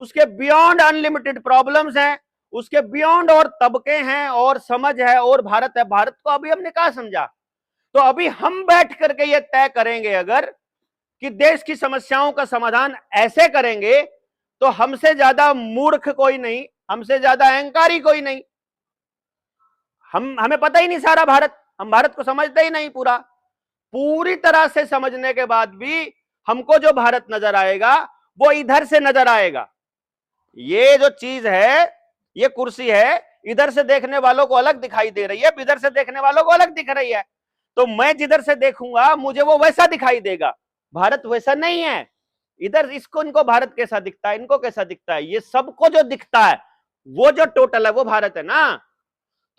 उसके beyond unlimited problems हैं, उसके बियॉन्ड और तबके हैं और समझ है और भारत है। भारत को अभी हमने कहा समझा। तो अभी हम बैठ करके ये तय करेंगे अगर कि देश की समस्याओं का समाधान ऐसे करेंगे, तो हमसे ज्यादा मूर्ख कोई नहीं, हमसे ज्यादा अहंकारी कोई नहीं। हमें पता ही नहीं सारा भारत, हम भारत को समझते ही नहीं पूरा। पूरी तरह से समझने के बाद भी हमको जो भारत नजर आएगा वो इधर से नजर आएगा। ये जो चीज है, ये कुर्सी है, इधर से देखने वालों को अलग दिखाई दे रही है, इधर से देखने वालों को अलग दिख रही है। तो मैं जिधर से देखूंगा मुझे वो वैसा दिखाई देगा। भारत वैसा नहीं है। इधर इसको, इनको भारत कैसा दिखता है, इनको कैसा दिखता है, ये सबको जो दिखता है वो जो टोटल है वो भारत है ना।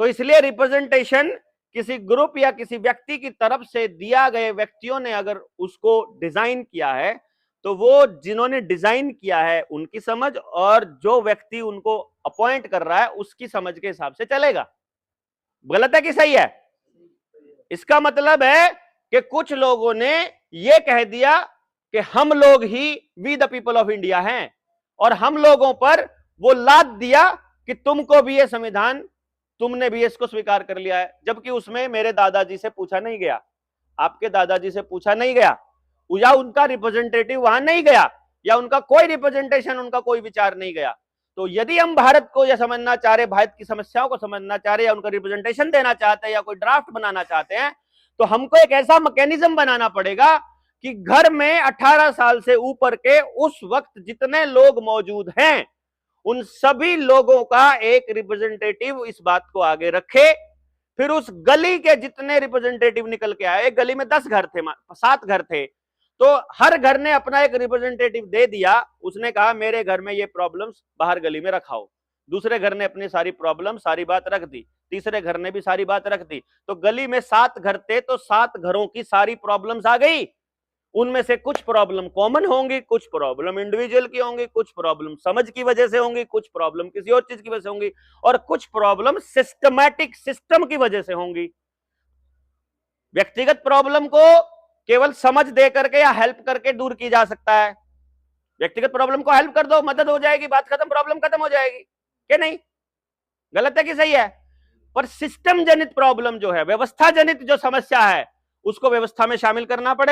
तो इसलिए रिप्रेजेंटेशन किसी ग्रुप या किसी व्यक्ति की तरफ से दिया गए, व्यक्तियों ने अगर उसको डिजाइन किया है तो वो जिन्होंने डिजाइन किया है उनकी समझ और जो व्यक्ति उनको अपॉइंट कर रहा है उसकी समझ के हिसाब से चलेगा। गलत है कि सही है? इसका मतलब है कि कुछ लोगों ने यह कह दिया कि हम लोग ही we the people of India हैं और हम लोगों पर वो लाद दिया कि तुमको भी ये संविधान, तुमने भी इसको स्वीकार कर लिया है, जबकि उसमें मेरे दादाजी से पूछा नहीं गया, आपके दादाजी से पूछा नहीं गया, या उनका रिप्रेजेंटेटिव वहां नहीं गया, या उनका कोई रिप्रेजेंटेशन, उनका कोई विचार नहीं गया। तो यदि हम भारत को यह समझना चाह रहे, भारत की समस्याओं को समझना चाह रहे, या उनका रिप्रेजेंटेशन देना चाहते हैं, या कोई ड्राफ्ट बनाना चाहते हैं, तो हमको एक ऐसा मैकेनिज्म बनाना पड़ेगा कि घर में 18 साल से ऊपर के उस वक्त जितने लोग मौजूद हैं उन सभी लोगों का एक रिप्रेजेंटेटिव इस बात को आगे रखे। फिर उस गली के जितने रिप्रेजेंटेटिव निकल के आए, गली में 10 घर थे, 7 घर थे, तो हर घर ने अपना एक रिप्रेजेंटेटिव दे दिया। उसने कहा मेरे घर में ये प्रॉब्लम्स बाहर गली में रखाओ। दूसरे घर ने अपनी सारी प्रॉब्लम, सारी बात रख दी, तीसरे घर ने भी सारी बात रख दी। तो गली में 7 घर थे तो 7 घरों की सारी प्रॉब्लम्स आ गई। उनमें से कुछ प्रॉब्लम कॉमन होंगी, कुछ प्रॉब्लम इंडिविजुअल की होंगी, कुछ प्रॉब्लम समझ की वजह से होंगी, कुछ प्रॉब्लम किसी और चीज की वजह से होंगी, और कुछ प्रॉब्लम सिस्टमैटिक सिस्टम की वजह से होंगी। व्यक्तिगत प्रॉब्लम को केवल समझ दे करके या हेल्प करके दूर की जा सकता है। व्यक्तिगत प्रॉब्लम को हेल्प कर दो, मदद हो जाएगी, बात खत्म, प्रॉब्लम खत्म हो जाएगी, क्या नहीं? गलत है कि सही है? पर सिस्टम जनित प्रॉब्लम जो है, व्यवस्था जनित जो समस्या है, उसको व्यवस्था में शामिल करना पड़ेगा।